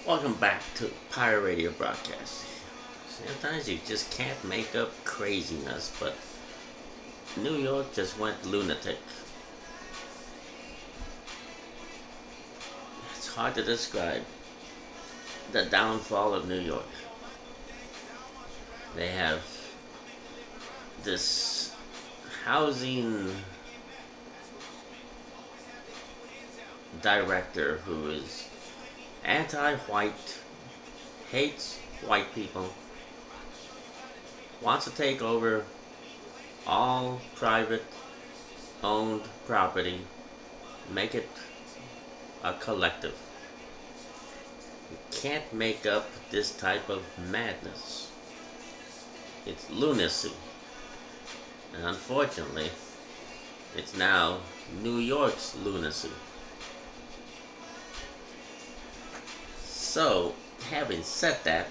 Welcome back to Pirate Radio Broadcast. Sometimes you just can't make up craziness, but New York just went lunatic. It's hard to describe the downfall of New York. They have this housing director who is anti-white, hates white people, wants to take over all private owned property, make it a collective. You can't make up this type of madness. It's lunacy. And unfortunately, it's now New York's lunacy. So, having said that,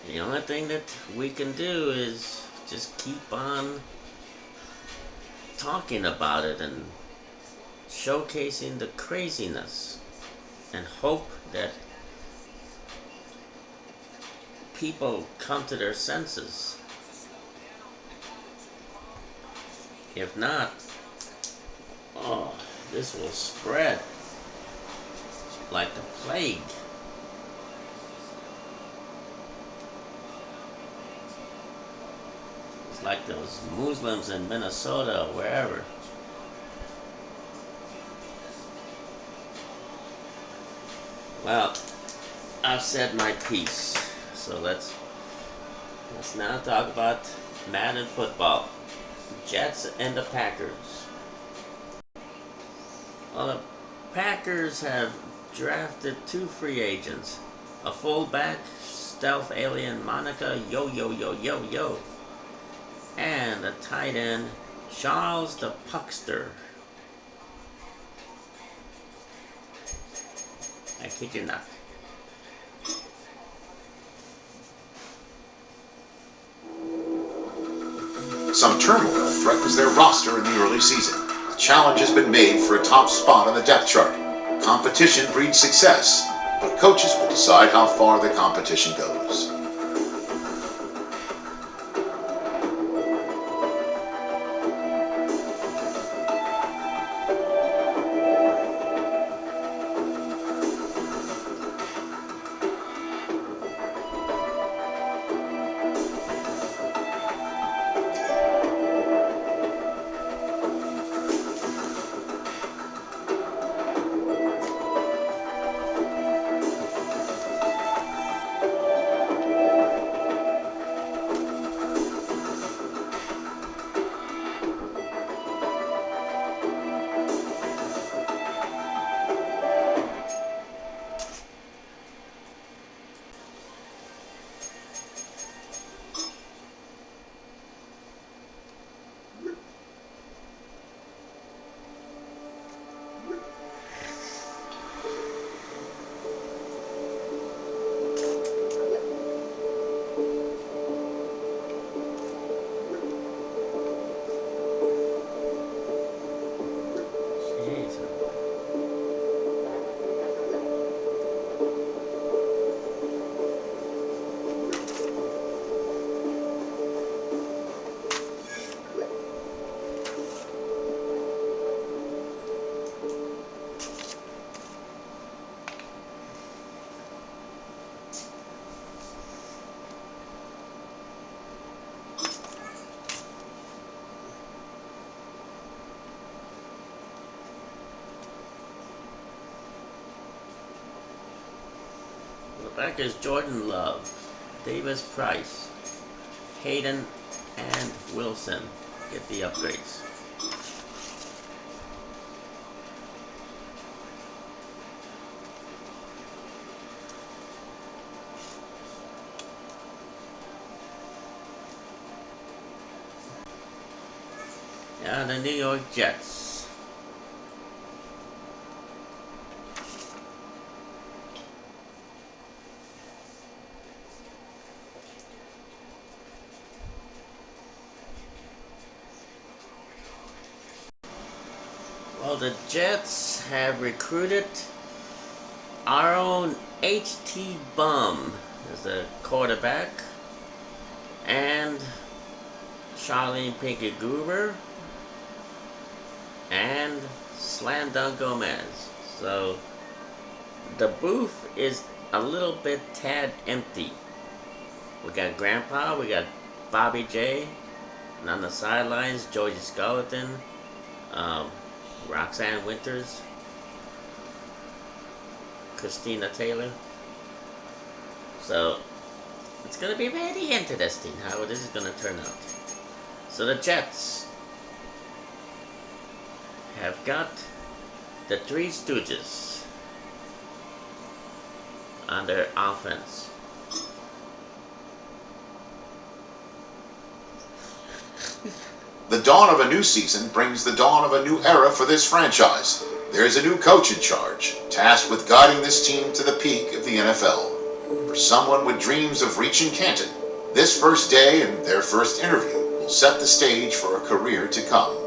the only thing that we can do is just keep on talking about it and showcasing the craziness and hope that people come to their senses. If not, this will spread like the plague. It's like those Muslims in Minnesota or wherever. Well, I've said my piece, so let's now talk about Madden football. Jets and the Packers. Well, the Packers have drafted 2 free agents, a fullback, stealth alien Monica Yo Yo Yo Yo Yo, and a tight end, Charles the Puckster. I kid you not. Some turmoil threatens their roster in the early season. A challenge has been made for a top spot on the depth chart. Competition breeds success, but coaches will decide how far the competition goes. Packers Jordan Love, Davis Price, Hayden, and Wilson get the upgrades. And the New York Jets. Well, the Jets have recruited Our own HT Bum is the quarterback. And Charlene Pinky Goober. And Slam Dunk Gomez. So the booth is a little bit tad empty. We got Grandpa, we got Bobby J, and on the sidelines, Georgie Skeleton, Roxanne Winters, Christina Taylor. So it's gonna be very interesting how this is gonna turn out. So the Jets have got the Three Stooges on their offense. The dawn of a new season brings the dawn of a new era for this franchise. There's a new coach in charge, tasked with guiding this team to the peak of the NFL. For someone with dreams of reaching Canton, this first day and their first interview will set the stage for a career to come.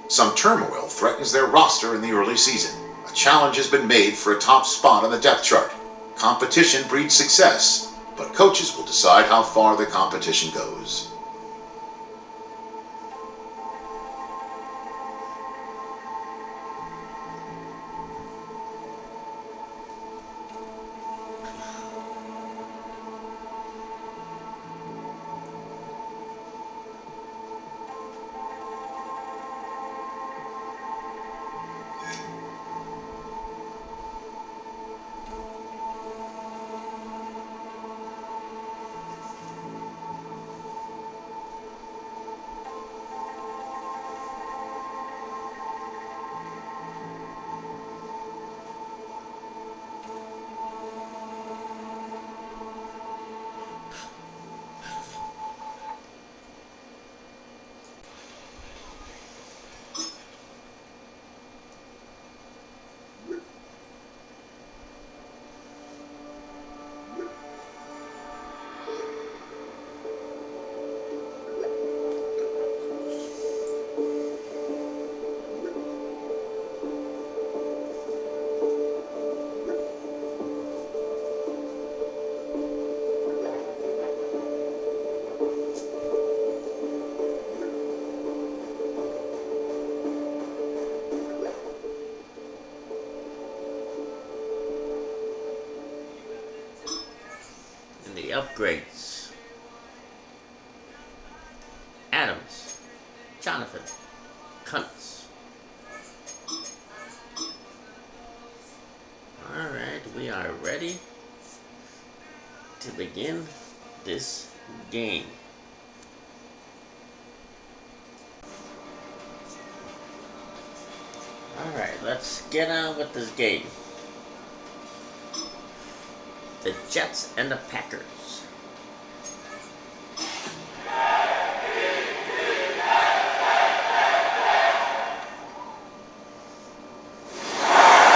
Some turmoil threatens their roster in the early season. A challenge has been made for a top spot on the depth chart. Competition breeds success, but coaches will decide how far the competition goes. The upgrades: Adams, Jonathan, Kuntz. Alright, we are ready to begin this game. Alright, let's get on with this game. the Jets and the Packers.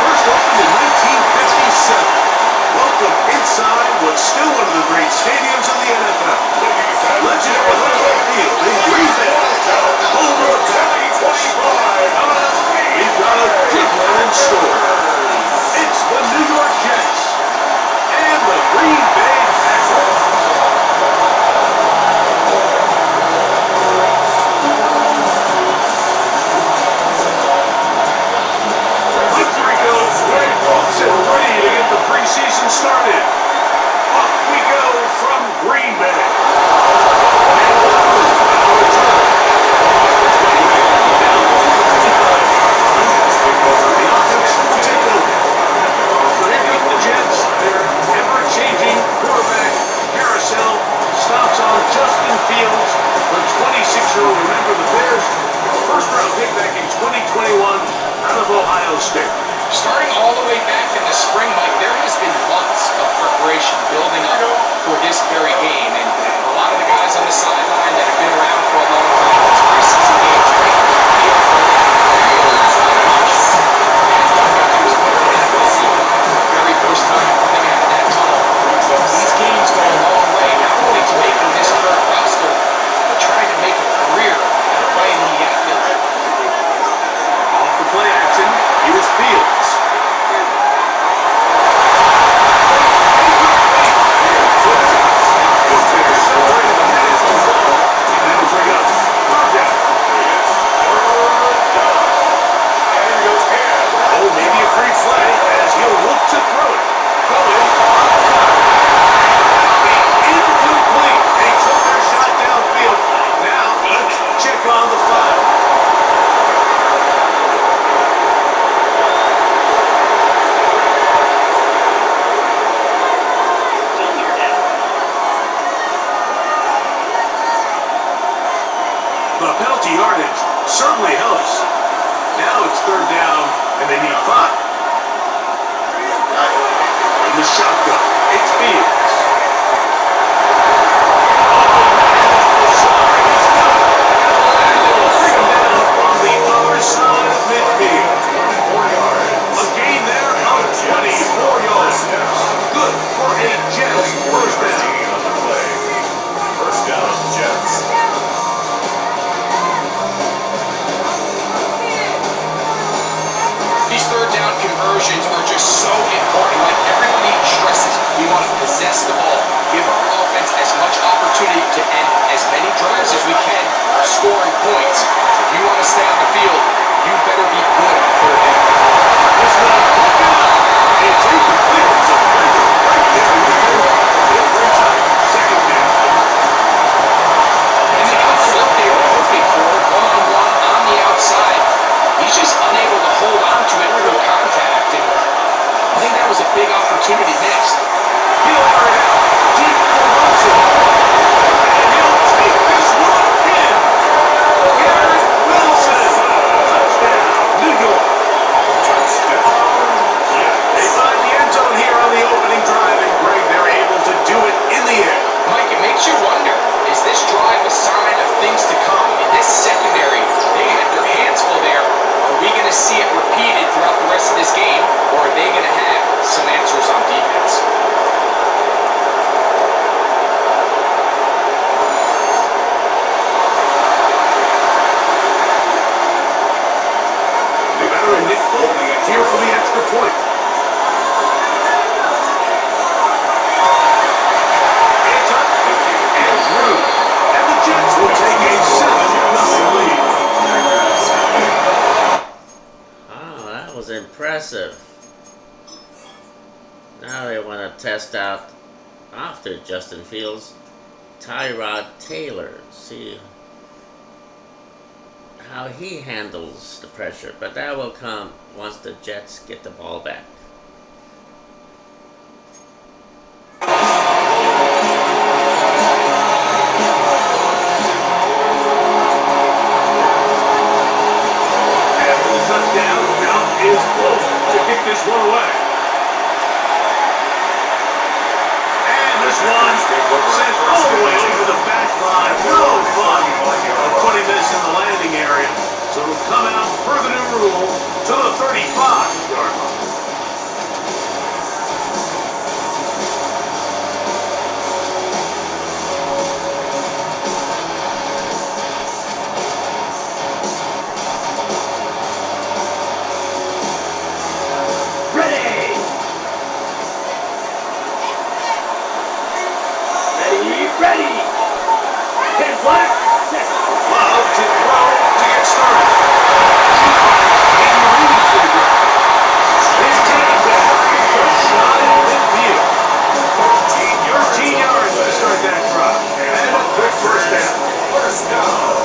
First opened in 1957. Welcome inside what's still one of the great stadiums in the NFL. Legendary Lambeau Field in Green Bay. Home of Valley 25. We've got a good one in store. It's the New York Jets and the Green Bay Packers. Victory goes Greg Olsen, ready to get the preseason started. Off we go from Green Bay. The offense will take over. So here come the Jets. Their ever-changing quarterback carousel stops on Justin Fields, the 26-year-old. Remember the Bears' first-round pick back in 2021 out of Ohio State. Starting all the way back in the spring, Mike, there has been months of preparation building up for this very game. And for a lot of the guys on the sideline that have been around for a long time, these preseason games make them feel very first time coming out of that tunnel. These games go a long way, not only to making this current roster, but trying to make a career out of playing in the NFL. Off the play action, here's Fields. Maybe a free play as he'll look to throw it. Going incomplete. They took their shot downfield. Now let's check on the file. The penalty yardage certainly helps. Now it's third down, and they need 5. In the shotgun, it's Fields. And they will bring him down on the other side of midfield. 4 yards. A gain there of 24 yards. Good for a Jets first down. First down, Jets. These third down conversions are just so important. Like everybody stresses, we want to possess the ball, give our offense as much opportunity to end as many drives as we can, scoring points. If you want to stay on the field, you better be good on third down. It's not it's incomplete. It's a breaker right there. It brings up second down. And they got what they were hoping for, one-on-one on the outside. He's just unable to hold on to it through contact, and I think that was a big opportunity missed. He'll air it out deep for Wilson. And he'll take this one in. Garrett Wilson. Touchdown, New York. They find the end zone here on the opening drive, and Greg, they're able to do it in the air. Mike, it makes you wonder, is this drive a sign of things to come? I mean, this secondary, they had their hands full there. Are we going to see it repeated throughout the rest of this game, or are they going to have some answers on defense? The veteran Nick Folk here for the extra point. It's up and through. And the Jets will take a 7-0 lead. Oh, that was impressive. Now they want to test out, after Justin Fields, Tyrod Taylor. See how he handles the pressure. But that will come once the Jets get the ball back. After the touchdown, now is Folk to kick this one away. So it'll come out per the new rule to the 35-yard line. Ready! Hit black! Love to throw to get started. And ready for the ground. His taken back. First shot at midfield. 13 yards to start that drive. And a quick first down.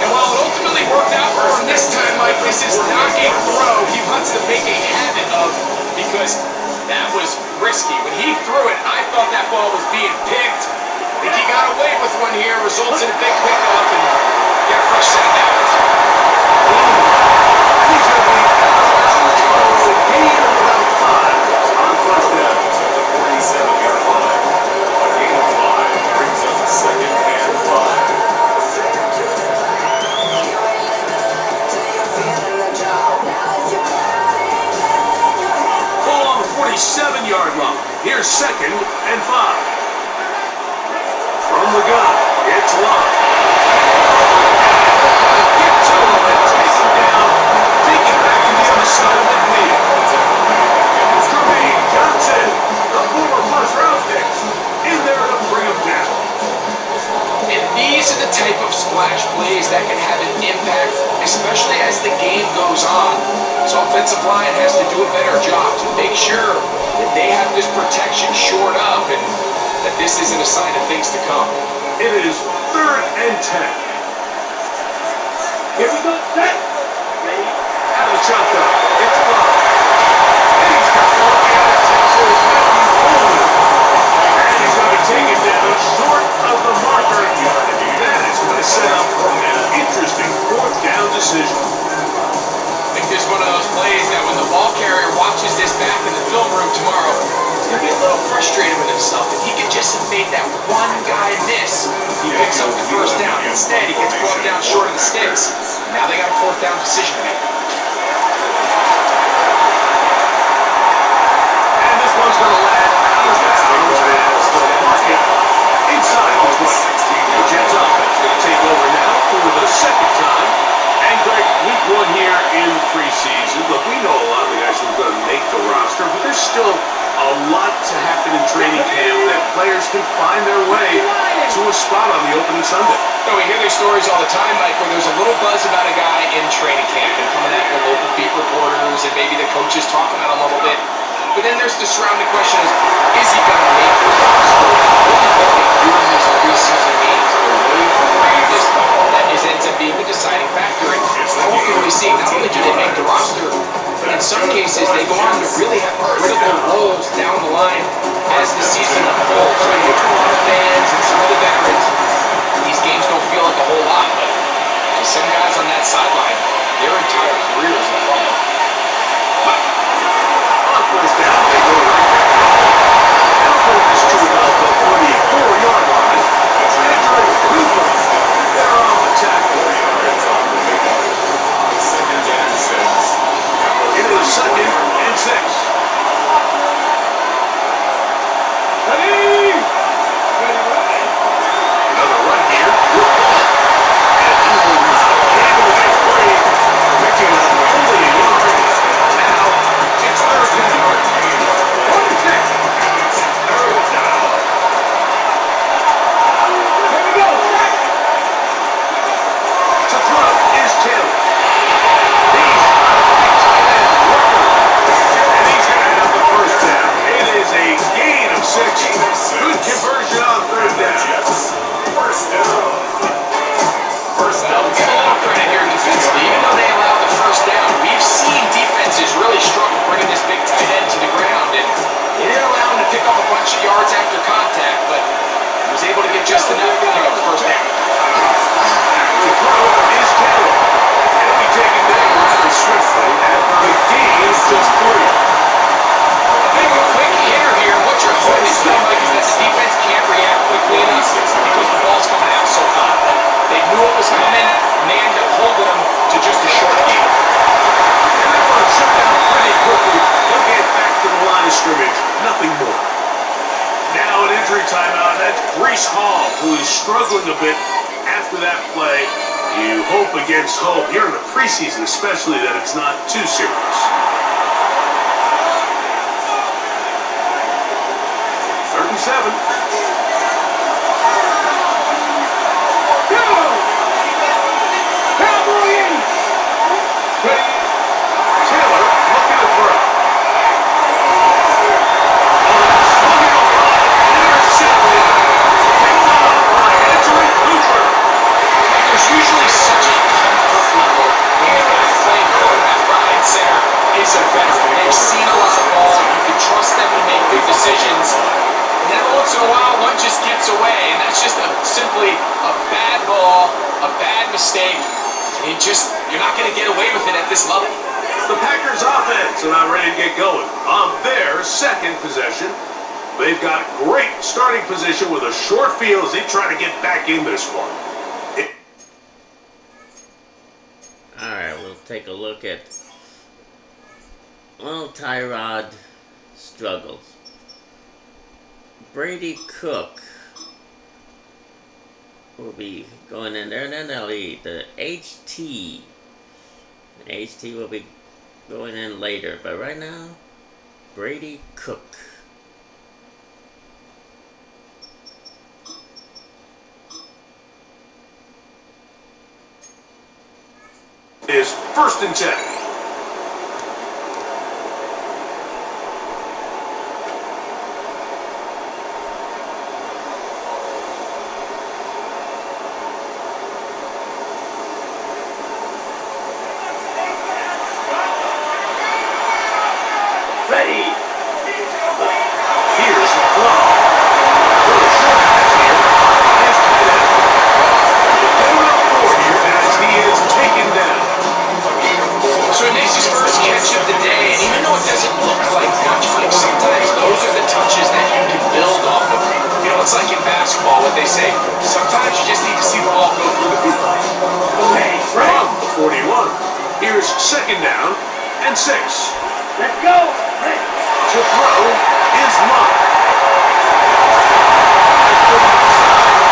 And while it ultimately worked out for him this time, Mike, this is not a throw he wants to make a habit of because that was risky. When he threw it, I thought that ball was being picked. I think he got away with one here, results in a big pickup, and get a fresh set of downs. He's going to be a gain of about 5 on first down. At the 47-yard line. A gain of 5 brings up a second and 5. Ball on the 47-yard line. Here's second and 5. From the gun, it's Love. Get to him and take him down. Take it back to the other side of the field. Jermaine Johnson, the former first-round pick, in there to bring him down. And these are the type of splash plays that can have an impact, especially as the game goes on. So offensive line has to do a better job to make sure that they have this protection shored up and that this isn't a sign of things to come. It is 3rd and 10. Here we go. Set. Ready? Out of the shotgun, it's Love. And he's got one out of Texas, Matthew Coleman. And he's going to take it down short of the marker. That is going to set up an interesting 4th down decision. I think this is one of those plays that when the ball carrier watches this back in the film room tomorrow, he's going to be a little frustrated with himself. If he could just have made that one guy miss, he picks up the first down. Instead, he gets brought down short of the sticks. Now they got a 4th down decision to make. And this one's going to land out of bounds as the market inside the 20. The Jets offense going to take over now for the 2nd time. And Greg, week 1 here in preseason. Look, we know a lot of the guys who are going to make the roster, but there's still a lot to happen in training camp that players can find their way to a spot on the opening Sunday. No, we hear these stories all the time, Mike, where there's a little buzz about a guy in training camp and coming out the local beat reporters and maybe the coaches talking about him a little bit. But then there's the surrounding question is he going to make the roster? What do they do in these preseason games away from practice that ends up being the deciding factor? And how often are we seeing not only do they make the roster, but in some cases they go on to really have critical roles down the line as the season unfolds. So I know to a lot of fans and some of the veterans, these games don't feel like a whole lot, but to some guys on that sideline, their entire career is in front of them. On first down, they go right back. Elko is to about the 44-yard line. Andrew Cooper, they're on the tackle. It is 2nd and 6. Ready! Another run here with ball. And he will not be able to get free. Picking up only a yard. Now it's 3rd down. Brees Hall, who is struggling a bit after that play. You hope against hope, here in the preseason especially, that it's not too serious. 3rd and 7. Taylor looking to throw. Intercepted. Picked up by Andrew Cooper. There's usually such a comfort level when the guy playing quarterback behind center is a veteran. They've seen a lot of ball. You can trust them to make good decisions. And every once in a while, one just gets away, and that's just simply a bad ball, a bad mistake. And you're not going to get away with it at this level. The Packers offense are not ready to get going on their second possession. They've got great starting position with a short field as they try to get back in this one. Alright, we'll take a look at Tyrod struggles. Brady Cook will be going in there, and then they'll eat the HT. The HT will be going in later, but right now, Brady Cook. Is 1st and 10. Here's 2nd down and 6. Let's go. To throw is Love.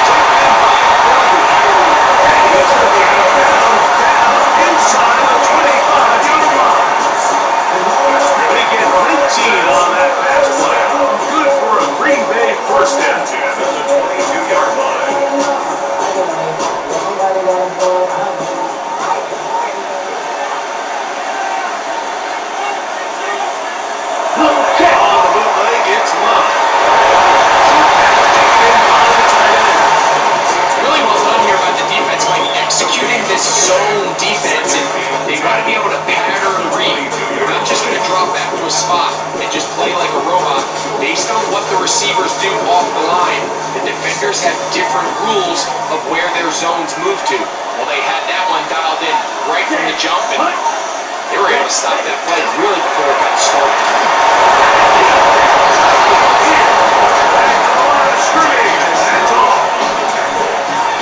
Taken in by Burger. And he's looking down inside the 25-yard line. They get 19 on that pass play. Good for a Green Bay 1st down. At the 22-yard line. Executing this zone defense, and they got to be able to pattern read. They're not just going to drop back to a spot and just play like a robot. Based on what the receivers do off the line, the defenders have different rules of where their zones move to. Well, they had that one dialed in right from the jump, and they were able to stop that play really before it got started.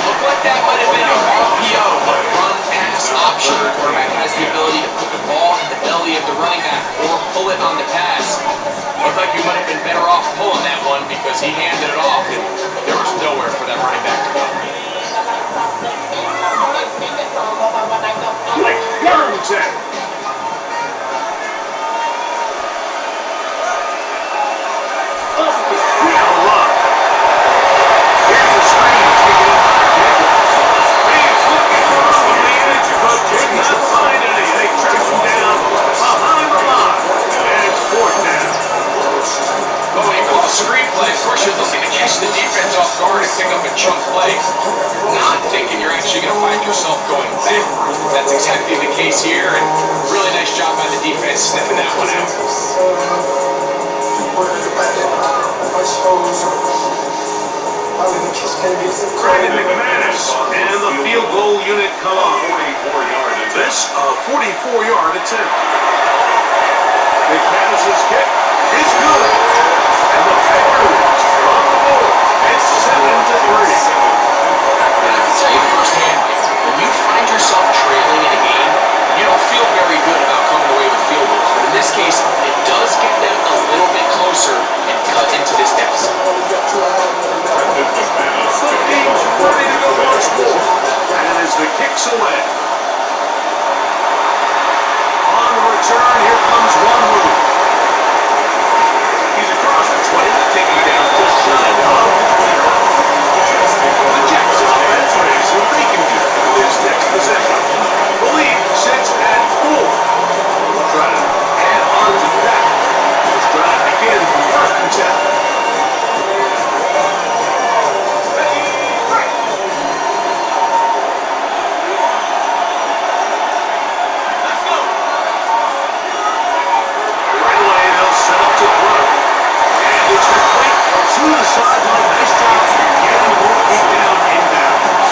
Looked like that might have been a RPO, a run-pass option. The quarterback has the ability to put the ball in the belly of the running back or pull it on the pass. Looked like you might have been better off pulling that one because he handed it off, and there was nowhere for that running back to go. Screenplay, of course you're looking to catch the defense off guard and pick up a chunk play. You're not thinking you're actually going to find yourself going backwards. That's exactly the case here, and really nice job by the defense sniffing that one out. Brandon McManus and the field goal unit come on. 44-yard attempt. This a 44-yard attempt. McManus's kick is good. And the Packers on the board. It's 7-3. And I can tell you firsthand, when you find yourself trailing in a game, you don't feel very good about coming away with field goals. But in this case, it does get them a little bit closer and cut into this deficit. Brandon McManus. kicks away. On the return, here comes one move. He's across the 20, taking down just shy of the 25. The Jets offense ready to see what they can do with this next possession. The lead sits at 4. We'll try to add on to that. This drive begins with first and 10. To the sideline, nice job getting both feet down inbounds.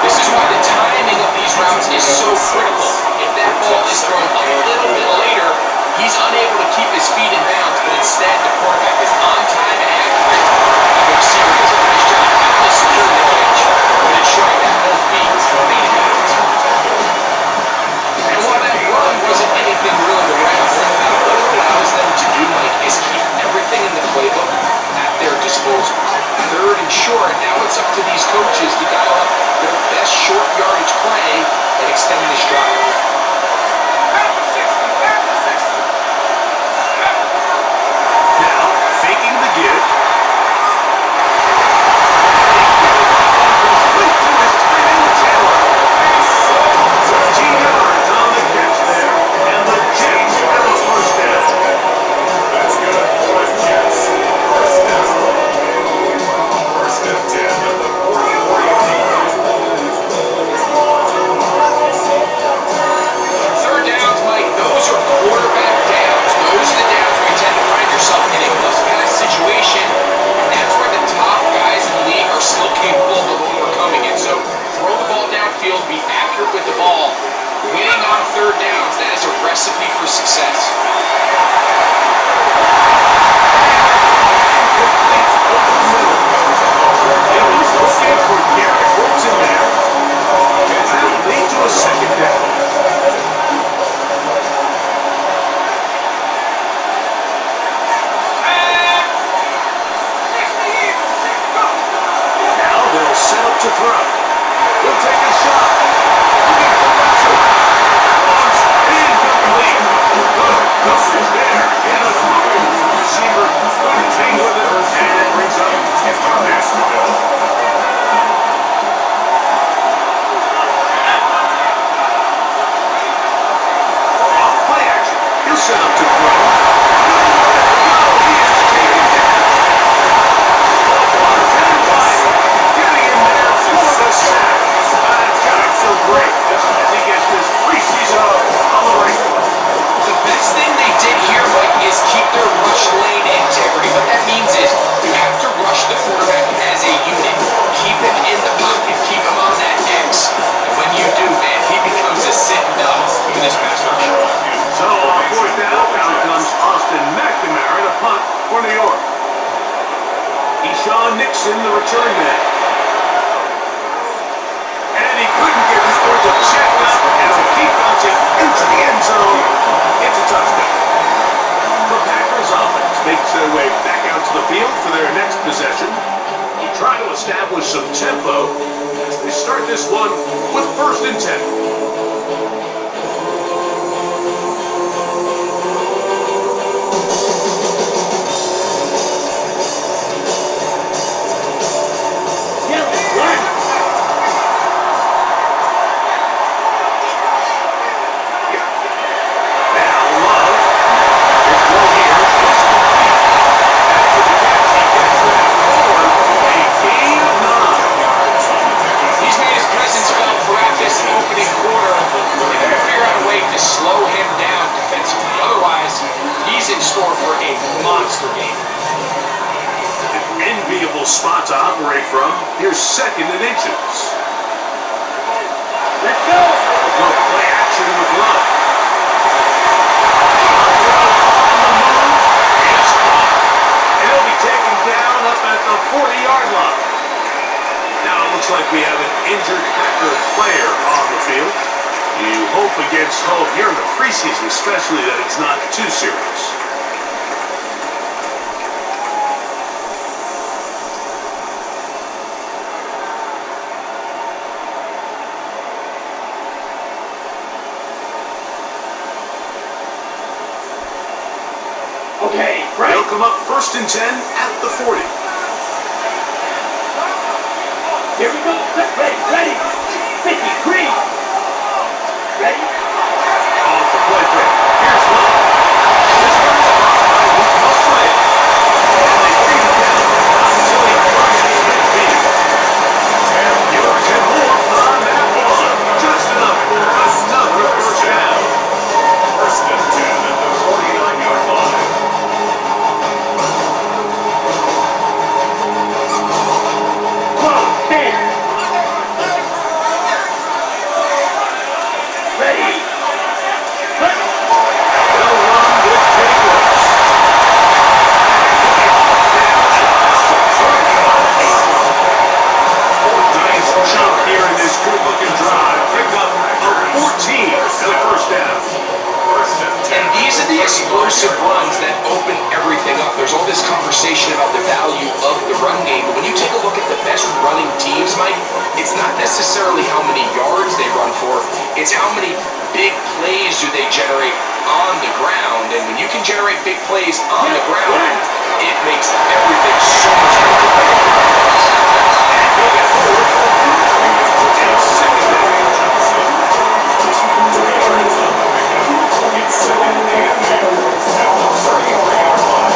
This is why the timing of these routes is so critical. If that ball is thrown a little bit later, he's unable to keep his feet in bounds, but instead the quarterback is on time and accurate. And the receiver does a nice job not only securing the catch, but ensuring that both feet remain in bounds. And while that run wasn't anything really to write home about, what it allows them to do, Mike, is keep everything in the playbook at their disposal. Third and short, now it's up to these coaches to dial up their best short yardage play and extend this drive. Now, faking the give. Complete to his tight end, Taylor. 13 yards on the catch there, and the Jets have a first down. That's good for the Jets. First down. First and 10 at the 40-yard Third downs, Mike, those are quarterback downs. Those are the downs where you tend to find yourself in a must-pass situation, and that's where the top guys in the league are still capable of overcoming it. So throw the ball downfield, be accurate with the ball. Winning on third downs, that is a recipe for success. It was looking for Garrett Wilson there. And that'll lead to a second down. Now they'll set up to throw. He'll take a shot. Looking for Russell. Launch incomplete. Good coverage there. And a throw. Receiver contained with it and brings up Nashville. Off play action. He'll set up to throw. He is taken down. Montana White getting in there for the sack. It's got to feel great as he gets his preseason on the right foot. The best thing they did here, Mike, is keep their rush lane integrity. What that means is you have to rush the quarterback as a unit. Keep him in the pocket. Keep him on that X. And when you do, man, he becomes a sitting duck for this pass rush. So on fourth down, out comes Austin McNamara to punt for New York. Eshawn Nixon, the return man. And he couldn't get this one to check up, and it'll keep bouncing into the end zone. It's a touchdown. The Packers offense makes their way back out to the field for their next possession. They try to establish some tempo as they start this one with first and 10. Spot to operate from. Here's second and inches. Let's go. Go play action with Love. And he'll be taken down up at the 40-yard line. Now it looks like we have an injured Packer player on the field. You hope against hope here in the preseason, especially that it's not too serious. They'll come up 1st and 10 at the 40. Here we go. Ready. 50, green. Ready? Off the play fake. Here's Love. This one is blocked by Luke Play. And they bring it down. Not until he crosses midfield. 10 yards and more on that one. Just enough for another first down. 1st and 10 at the 49-yard line. Close, 10. Ready. Let's They'll run with Jacobs. Nice chunk here in this good-looking drive. Pick up a 14 and a first down. 1st and 10. And these are the explosive runs that open everything up. There's all this conversation about the value of the run game, but when you take a look at the best running teams, Mike, it's not necessarily how many yards they run for, it's how many big plays do they generate on the ground. And when you can generate big plays on the ground, it makes everything so much more competitive. And he'll get forward and second down. It's 2nd and 8 at the 33-yard line.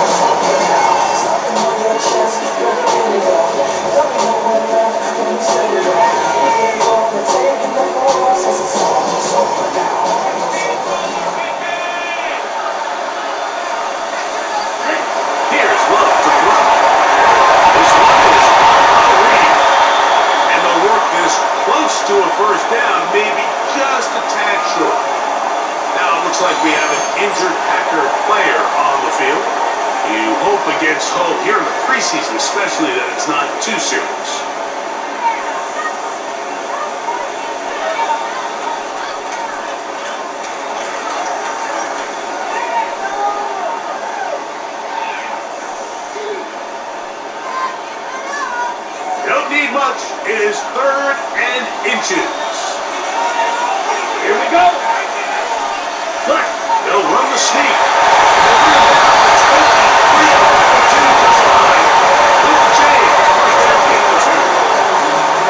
Here's Love to throw. This one is on a read. And they'll work this close to a first down, maybe just a tad short. Now it looks like we have an injured Packer player on the field. You hope against hope here in the preseason, especially, that it's not too serious. Don't need much. It is 3rd and inches. Here we go. Look. They'll run the sneak. They'll bring it down to 23 to the line. With James right there in the 2.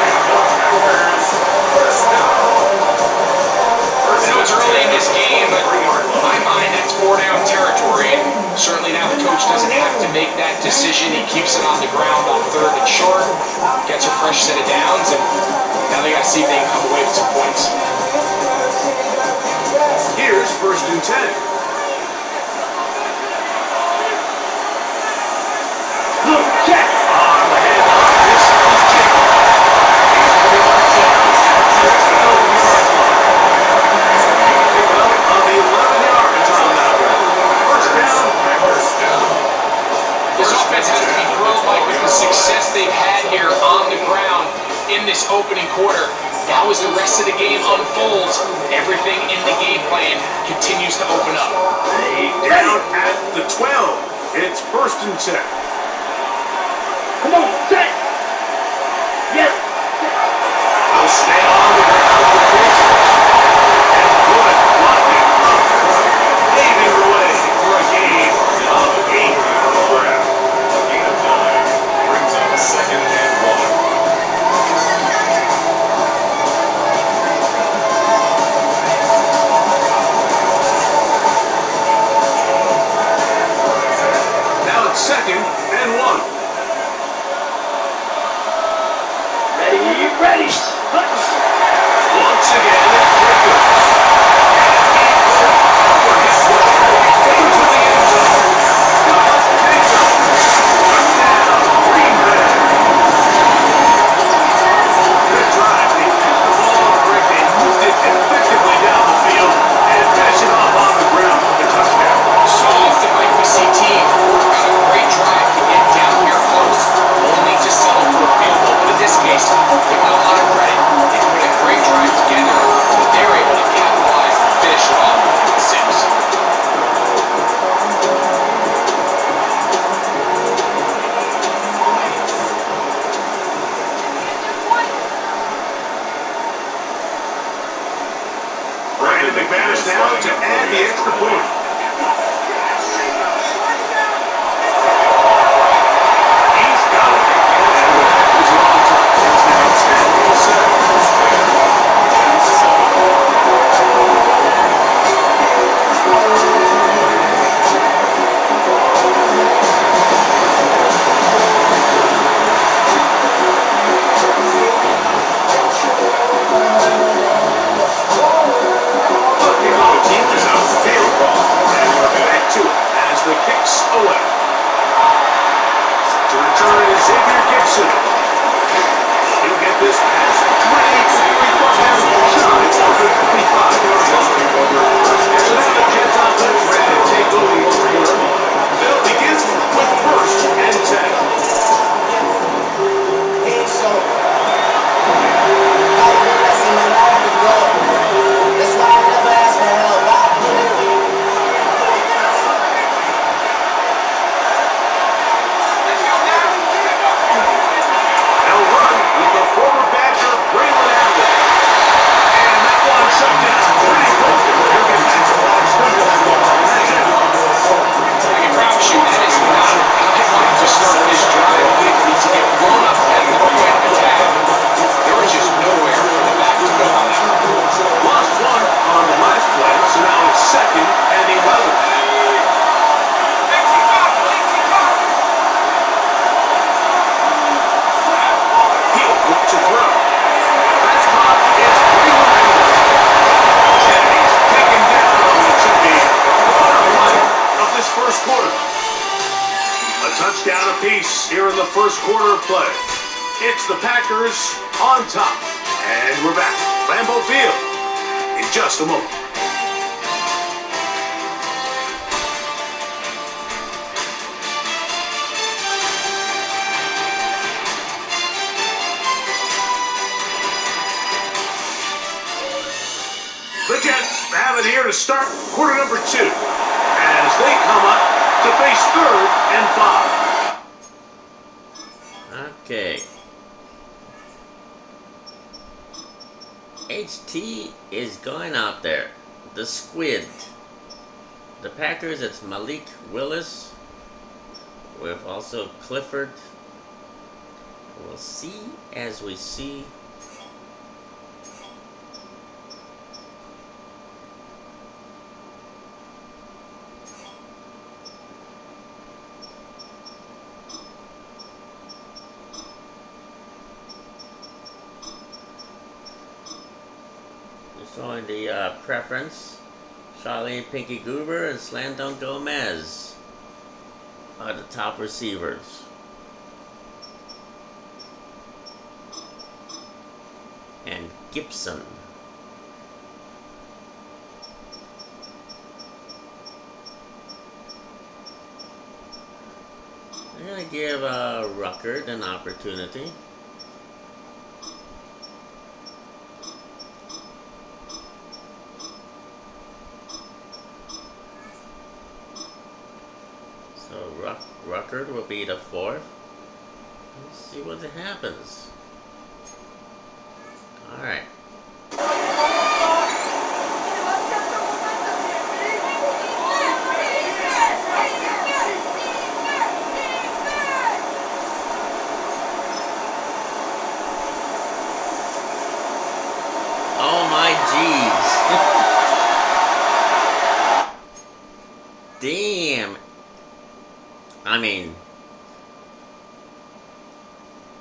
And the Packers, 1st down. I know it's early in this game, but in my mind, that's 4-down territory. And certainly now the coach doesn't have to make that decision. He keeps it on the ground on 3rd and short, gets a fresh set of downs, and now they got to see if they can come away with some points. Here's 1st and 10. Look, check. On the handoff, this is Jacob. He's going to be on just the 12-yard line. Pick up on the 11 yards on that one. First down. Packers down. This offense has to be thrilled, Mike, with the success they've had here on the ground in this opening quarter. Now as the rest of the game unfolds, everything in the game plan continues to open up. Down at the 12. It's 1st and 10. Come on, set. Yes. They'll stay on the ground for Jacobs. And good blocking up front, paving the way for a gain of 8 on the ground. Gain of 9 brings up 2nd and 1. Now it's 2nd and 1. Ready. Once again, it's Jacobs. And he will power his way into the end zone. Jacobs. Touchdown, Green Bay. Good drive. They picked the ball up quick. They moved it effectively down the field and finished it off on the ground for the touchdown. So often, Mike, we see teams work on a great drive to get down here Touchdown apiece here in the first quarter of play. It's the Packers on top. And we're back. Lambeau Field in just a moment. The Jets have it here to start quarter number 2 as they come up to face 3rd and 5. Okay. HT is going out there. The Squid. The Packers, it's Malik Willis with also Clifford. We'll see as we see. Showing the preference. Charlene Pinky Goober and Slandon Gomez are the top receivers. And Gibson. I'm going to give Ruckert an opportunity. Ruckert will be the 4th. Let's see what happens. Alright. Oh my jeez. Damn. I mean,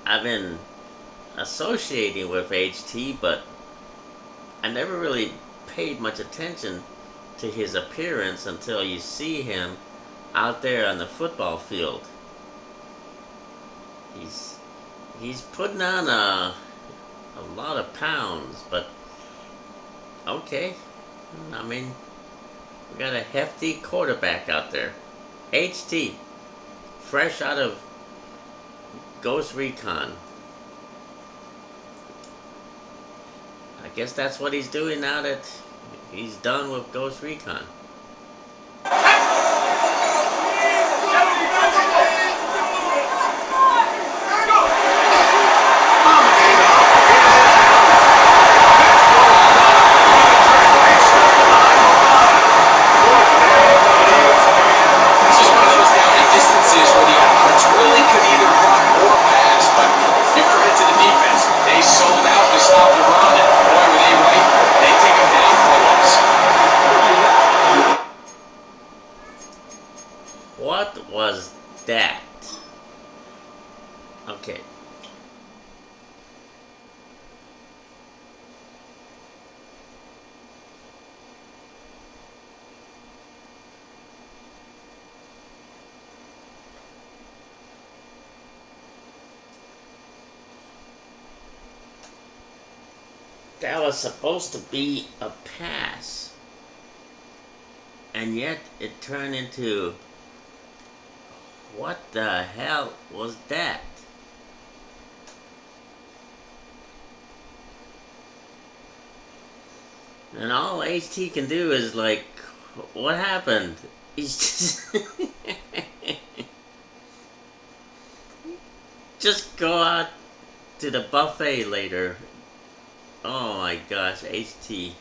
I've been associating with HT, but I never really paid much attention to his appearance until you see him out there on the football field. He's putting on a lot of pounds, but okay. I mean, we got a hefty quarterback out there. HT. Fresh out of Ghost Recon. I guess that's what he's doing now that he's done with Ghost Recon. What was that? Okay. That was supposed to be a pass. And yet it turned into... What the hell was that? And all HT can do is like, what happened? He's just... just go out to the buffet later. Oh my gosh, HT.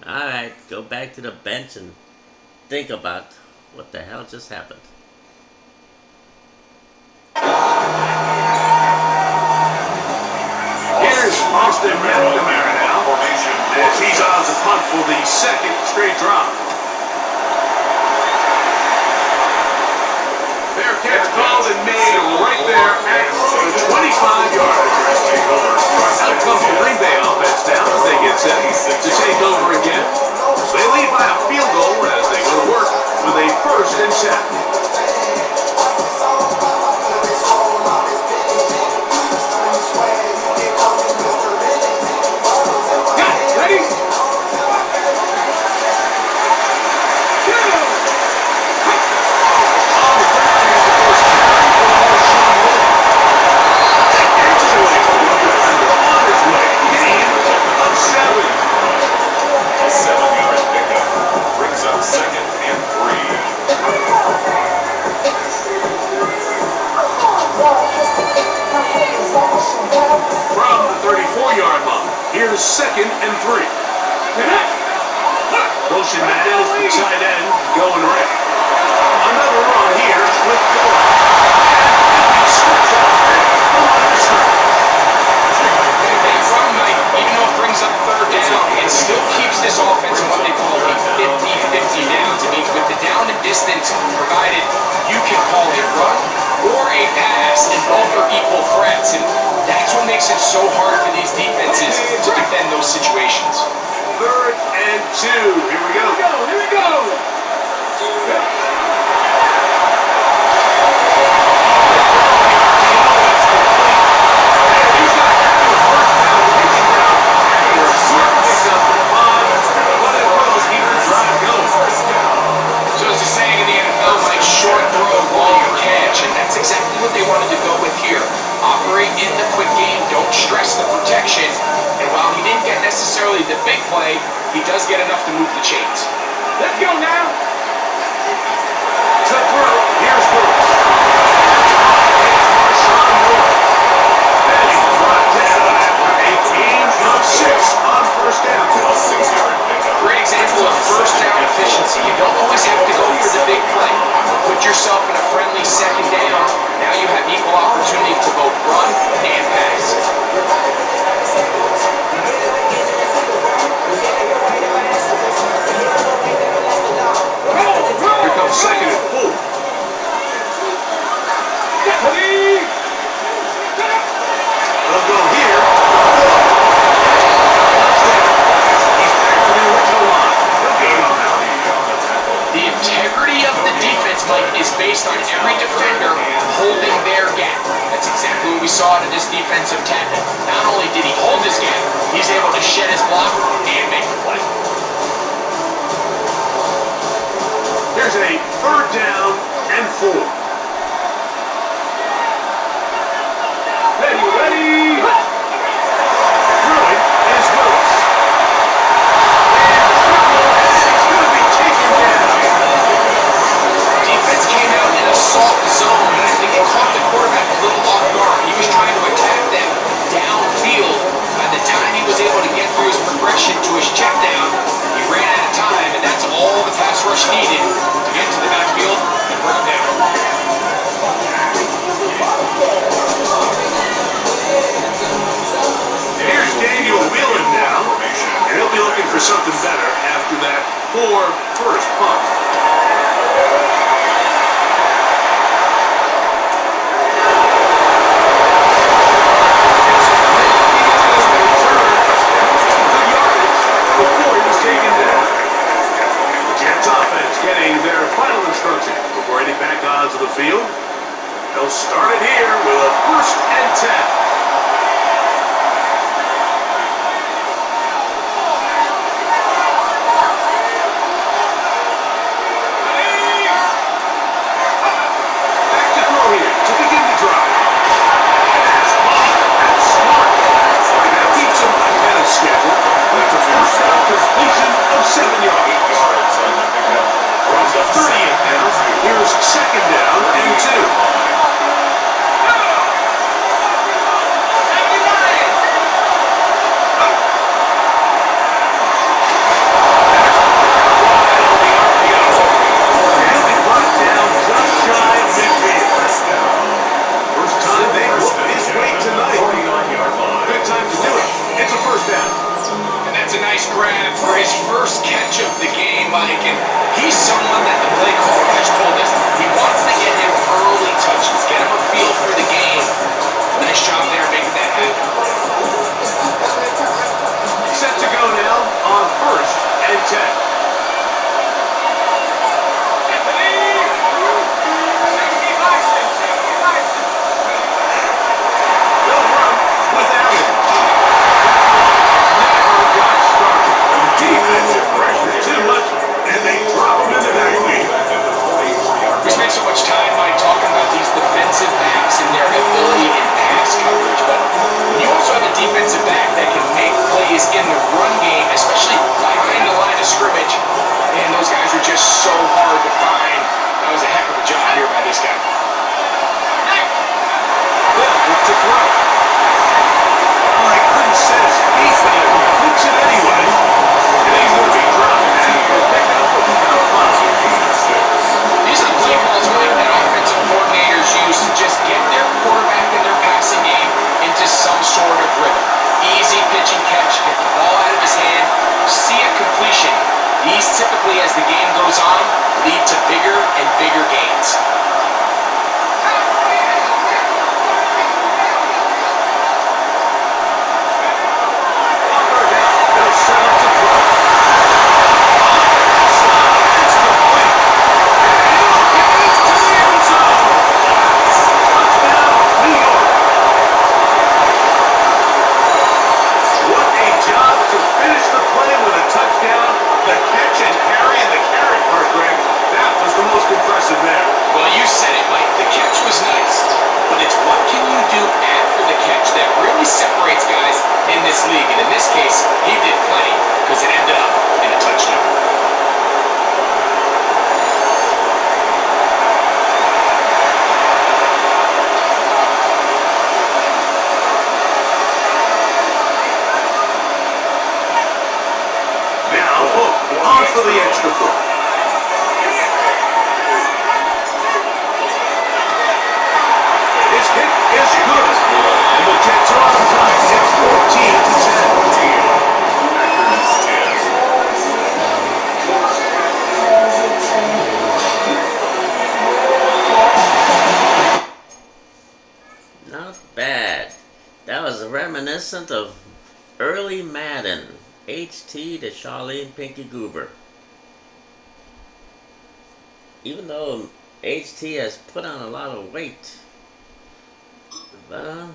Alright, go back to the bench and think about what the hell just happened. Here's Austin McNamara now. As he's on to punt for the 2nd straight drop. Fair catch called and made right there at the 25-yard line. Out comes the Green Bay offense down as they get set to take over again. They lead by a field goal as they go to work with a 1st and 10. Ready? On the ground, here's the first carry for Marshawn Lynch. Gets his way. On his way. Gain of 7. A 7-yard pickup brings up 2nd and 3. From the 34-yard line, here's 2nd and 3. Motion man is the tight end going right. Another run here with Gore. And slipped off the line of scrimmage. That run might, even though it brings up 3rd down, it still keeps this offense in what they call a 50-50 downs. It means with the down and distance provided, you can call a run or a pass, and both are equal threats. And that's what makes it so hard for these defenses to defend those situations. 3rd and 2. Here we go. Here we go. So as the saying in the NFL, Mike, short throw, long catch, and that's exactly what they wanted to go with here. Operate in the quick game, don't stress the protection, and while he didn't get necessarily the big play, he does get enough to move the chains. Let's go now. To throw, here's Willis. Marshawn Lynch. Then he brought down after a gain of 6 on 1st down. A 6-yard pickup. Great example of 1st down efficiency. You don't always have to go for the big play. Put yourself in a friendly 2nd down. Now you have equal opportunity to both run and pass. Here comes 2nd and 4. They'll go here. He's back to the original line. He'll gain on that. The integrity of the defense, Mike, is based on every defender holding their gap. That's exactly what we saw in this defensive tackle. Not only did he hold his gap, he's able to shed his block and make the play. Here's a 3rd down and 4. Ready. Throwing is Willis. He's going to be taken down. Defense came out in a soft zone, and I think it caught the quarterback a little off guard. He was trying to attack them downfield. By the time he was able to get through his progression to his check down, he ran out of time, and that's all the pass rush needed to get to the backfield and bring him down. Here's Daniel Whelan now, and he'll be looking for something better after that poor first punt. Good yardage before he was taken down. The Jets offense getting their final instruction before heading back onto the field. They'll start it here with a 1st and 10. Back to throw here to begin the drive. That's hot. That's smart. That keeps him ahead of schedule. That's a 1st down completion of 7 yards. 8 yards on the pickup. From the 30th now, here's 2nd down and 2. this league, and in this case, he did plenty because it ended up in a touchdown. Now, Hook on for the extra point. His hit is good. And the Jets are on time. It's 14-10. Not bad. That was reminiscent of early Madden. HT to Charlene Pinky Goober. Even though HT has put on a lot of weight. But,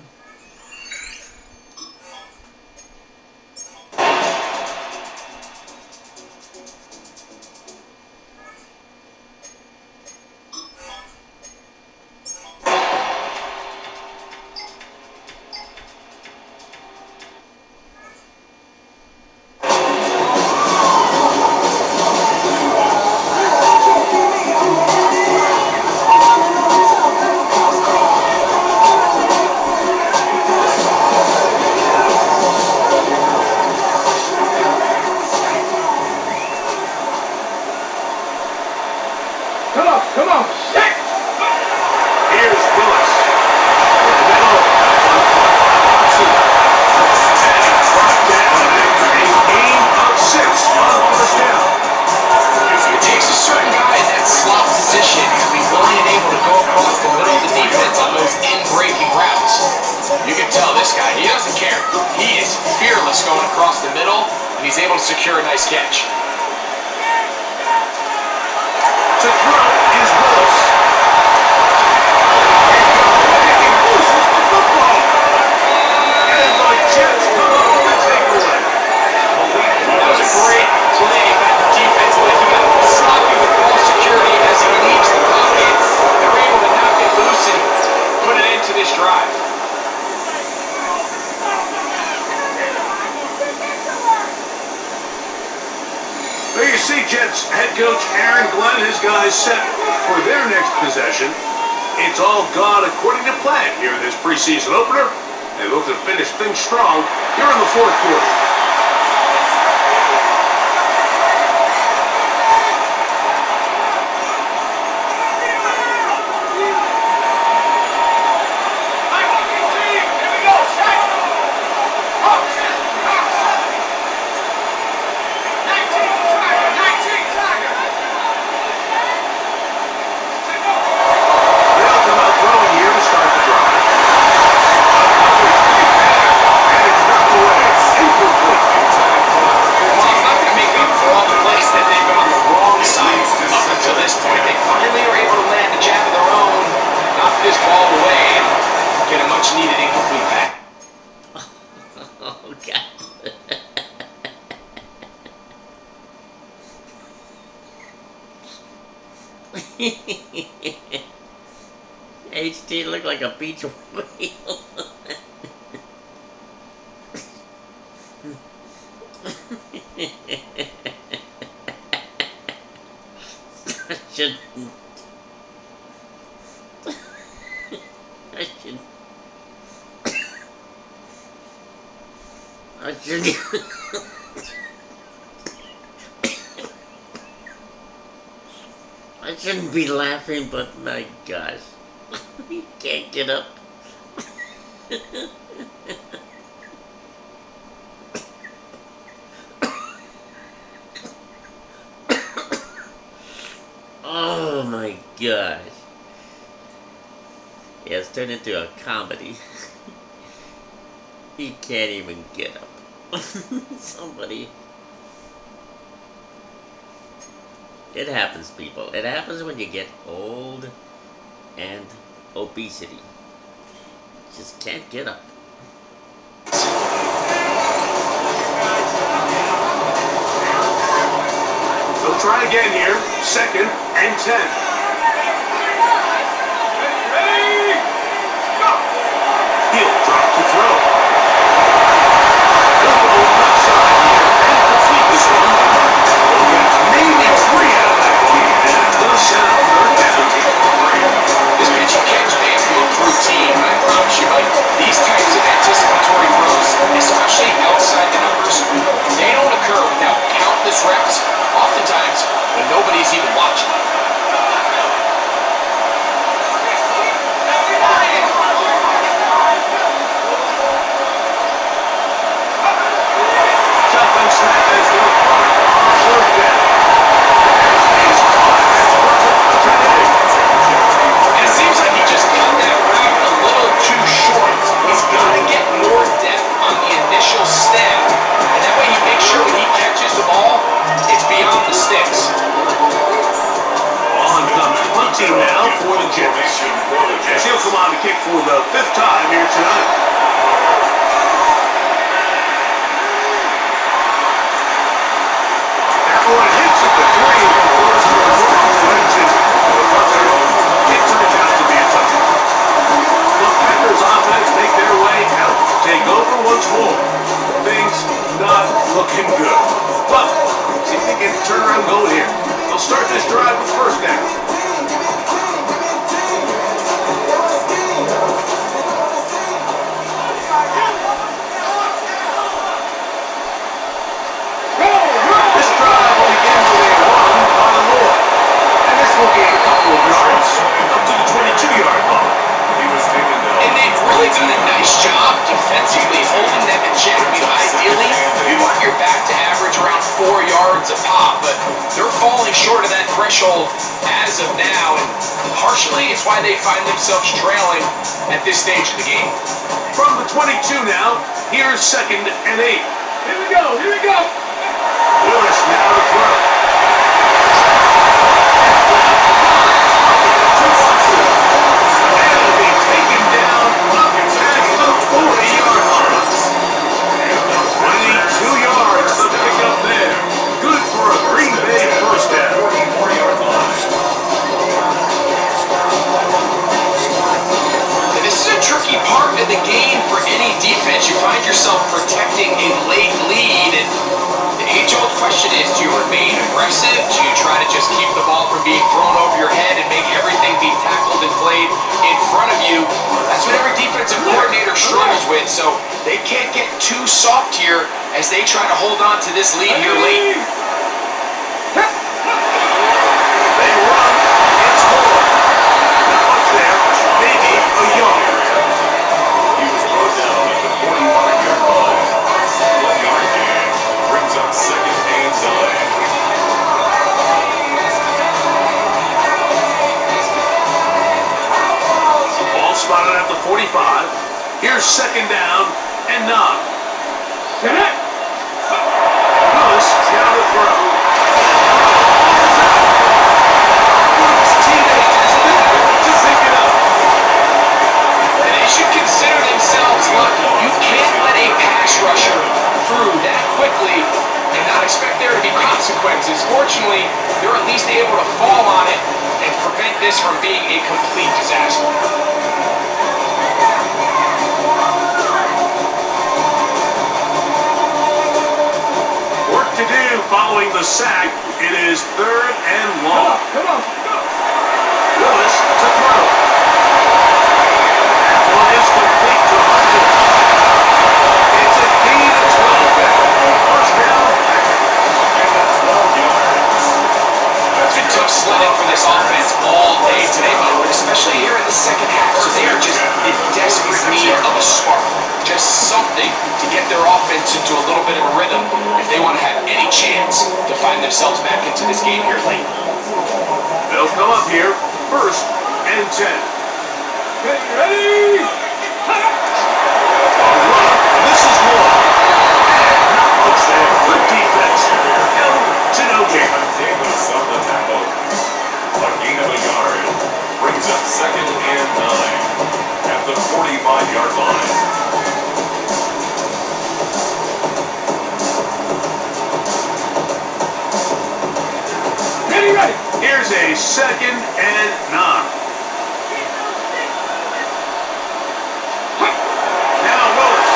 Come on, shit! Here's Willis. In the middle. Brought down a gain of 6 on first down. It takes a certain guy in that slot position to be willing and able to go across the middle of the defense on those in-breaking routes. You can tell this guy, he doesn't care. He is fearless going across the middle, and he's able to secure a nice catch. To throw is Willis. He loses the football. And the Jets come up with a takeaway. That was a great play by the defense, but he got sloppy with ball security as he leaves the pocket. They're able to knock it loose and put it into this drive. There you see Jets head coach Aaron Glenn, his guys set for their next possession. It's all gone according to plan here in this preseason opener. They look to finish things strong here in the fourth quarter. They'll come out throwing here to start the drive. And it's knocked away. Incomplete. Well, it's not going to make up for all the plays that they've been on the wrong side up until this point. They finally are able to land a jab of their own, knock this ball away, and get a much-needed incomplete pass. oh God. HT looked like a beach whale. I should. I should. I should. I shouldn't be laughing, but my gosh, he can't get up. Oh my gosh. Yeah, it's turned into a comedy. He can't even get up. Somebody. It happens, people. It happens when you get old and obesity. Just can't get up. They'll try again here. 2nd and 10. He'll drop to throw. team now for the Jets. As he'll come on to kick for the 5th time here tonight. That one hits at the 3. Goes to the wrong direction. It turns out to be a touchdown. The Packers offense make their way out to take over once more. Things not looking good. But see if they get the turnaround going here. They'll start this drive with first down. This drive will begin with a run by the Lord. And this will gain a couple of yards up to the 22-yard line. He was taken down. And they've really done a nice job defensively holding them in check. I mean, ideally, you want your back to average around 4 yards a pop, but they're falling short of that threshold as of now, and partially it's why they find themselves trailing at this stage of the game. From the 22 now, here's 2nd and 8. Here we go. Here we go. Willis now to throw. And they take him down up at the 40-yard line. 22 yards to pick up there. Good for a Green Bay first down. 44-yard line. And this is a tricky part of the game for any defense. You find yourself protecting a late lead, and the age-old question is, do you remain aggressive? Do you try to just keep the ball from being thrown over your head and make everything be tackled and played in front of you? That's what every defensive coordinator struggles with, so they can't get too soft here as they try to hold on to this lead here late. They run. It's Moore. Not much there. Maybe a yard. He was brought down at the 45-yard line. 1-yard gain brings up 2nd and 9. Ball spotted at the 45. Here's 2nd down and 9. Connect. Willis now to throw. His teammate is there to pick it up. And they should consider themselves lucky. You can't let a pass rusher through that quickly and not expect there to be consequences. Fortunately, they're at least able to fall on it and prevent this from being a complete disaster. Work to do following the sack. It is 3rd and long. Come on. Willis to throw. That one is complete to Hunter. It's a gain of 12 there. First down, And that's 12 yards. It's been tough sledding for this offense all day today, but especially here in the second half. So they are just in desperate need of a spark. Just something to get their offense into a little bit of a rhythm if they want to have any chance to find themselves back into this game here late. they'll come up here. 1st and 10. Ready. This is Moore. And not much there. Good defense. Held to no gain. Davis on the tackle. A gain of a yard brings up 2nd and 9 at the 45-yard line. Ready. Here's a 2nd and 9. Now Willis.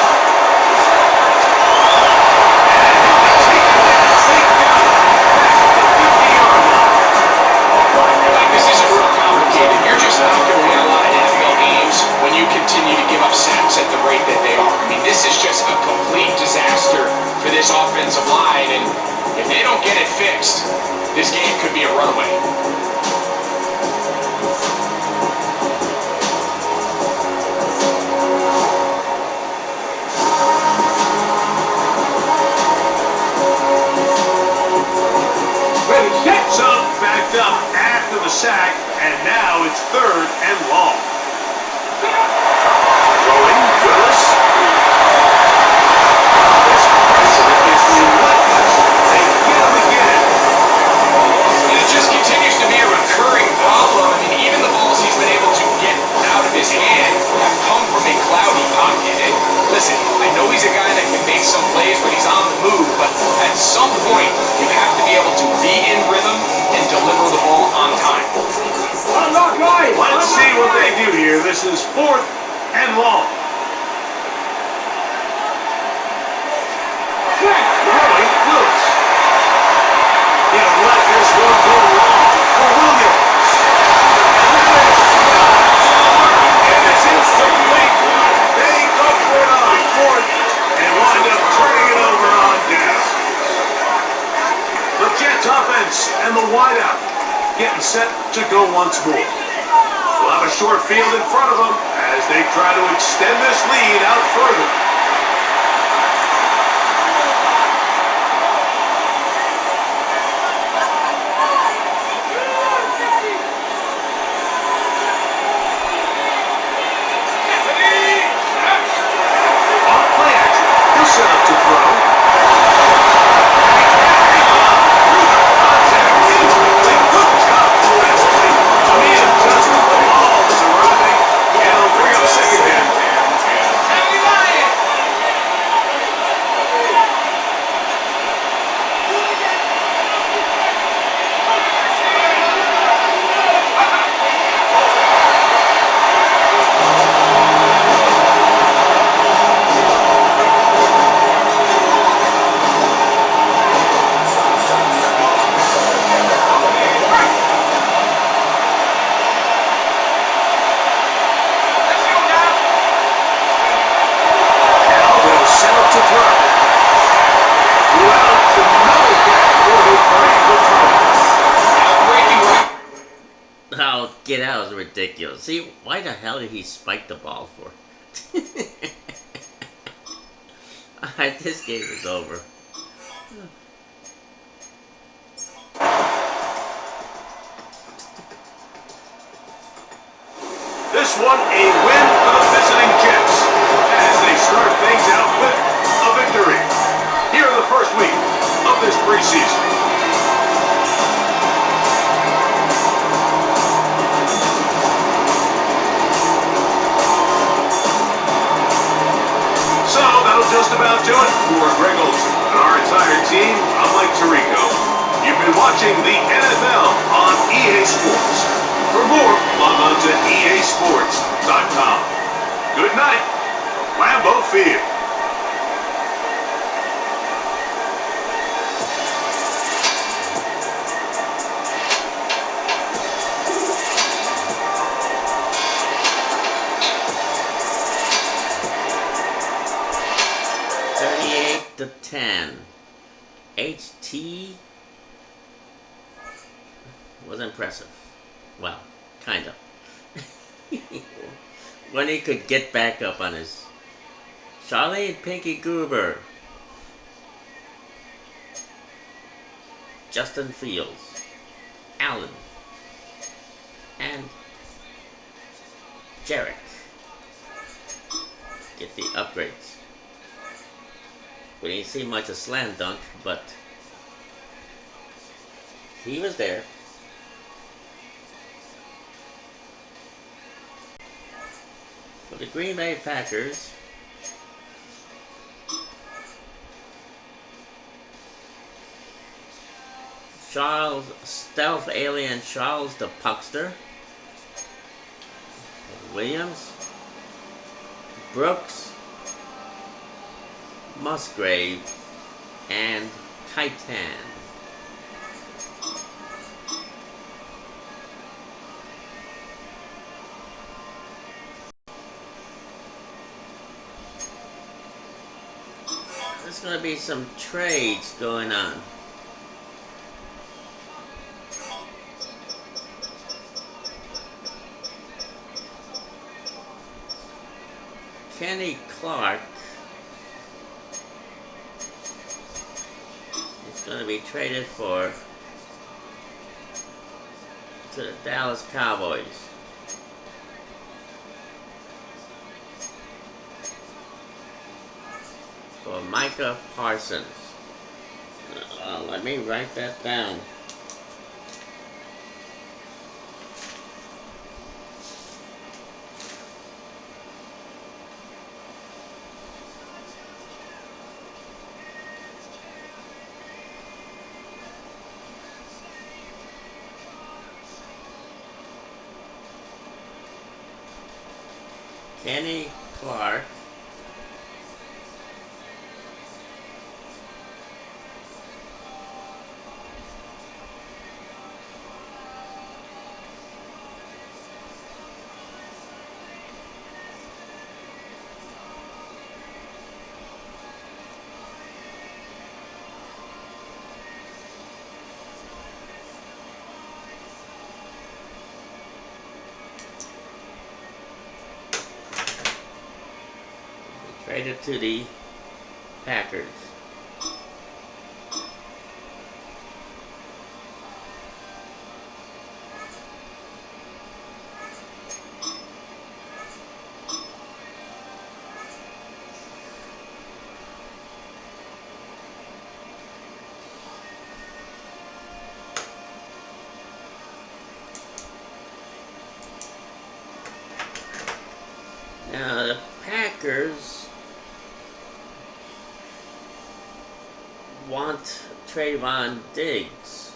And he'll be taken down, safe down, back at the 50-yard line. Like, this isn't real complicated. You're just not going to win a lot of NFL games when you continue to give up sacks at the rate that they are. I mean, this is just a complete disaster for this offensive line, and if they don't get it fixed, this game could be a runaway. Ready. Set. So backed up after the sack, and now it's 3rd and long. Throwing Willis. This precedent is relentless. They get him again. And it just continues to be a recurring problem. I mean, Let's see what they do here. This is 4th and long. Throwing Lewis. He'll let this one go long for Williams. And it's incomplete. They go for it on 4th and wind up turning it over on down. The Jets offense and the wideout getting set to go once more. We'll have a short field in front of them as they try to extend this lead out further. Off play action. He'll set up to throw. Oh, get out is ridiculous. See, why the hell did he spike the ball for? This game is over. This one a win for the visiting Jets as they start things out with a victory here in the first week of this preseason. So that'll just about do it for Greg Olson and our entire team. I'm Mike Tirico. You've been watching the NFL on EA Sports. For more, log on to easports.com. Good night, Lambeau Field. To 10. HT was impressive. Well, kind of. When he could get back up on his Charlie Pinky Gruber, Justin Fields, Allen, and Jarrett get the upgrades. We didn't see much of slam dunk, but he was there. For the Green Bay Packers, Charles Stealth Alien Charles the Puckster, Williams, Brooks, Musgrave, and Titan. There's going to be some trades going on. Kenny Clark is going to be traded to the Dallas Cowboys. For Micah Parsons. Let me write that down. Kenny Clark. Traded to the Packers. Now the Packers want Trayvon Diggs.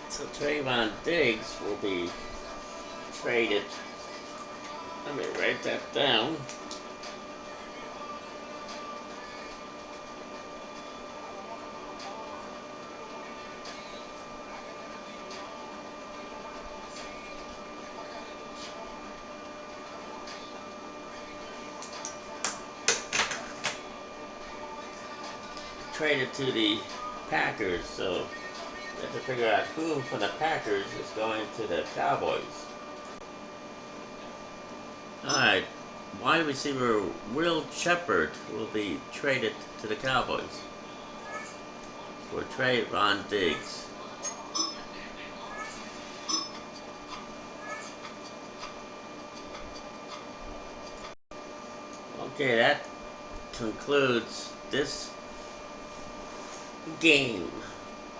So Trayvon Diggs will be traded. Let me write that down. Traded to the Packers, so we have to figure out who from the Packers is going to the Cowboys. Alright, wide receiver Will Shepard will be traded to the Cowboys for Trayvon Diggs. Okay, that concludes this game.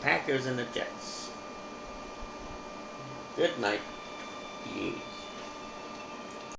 Packers and the Jets. Good night. Yes.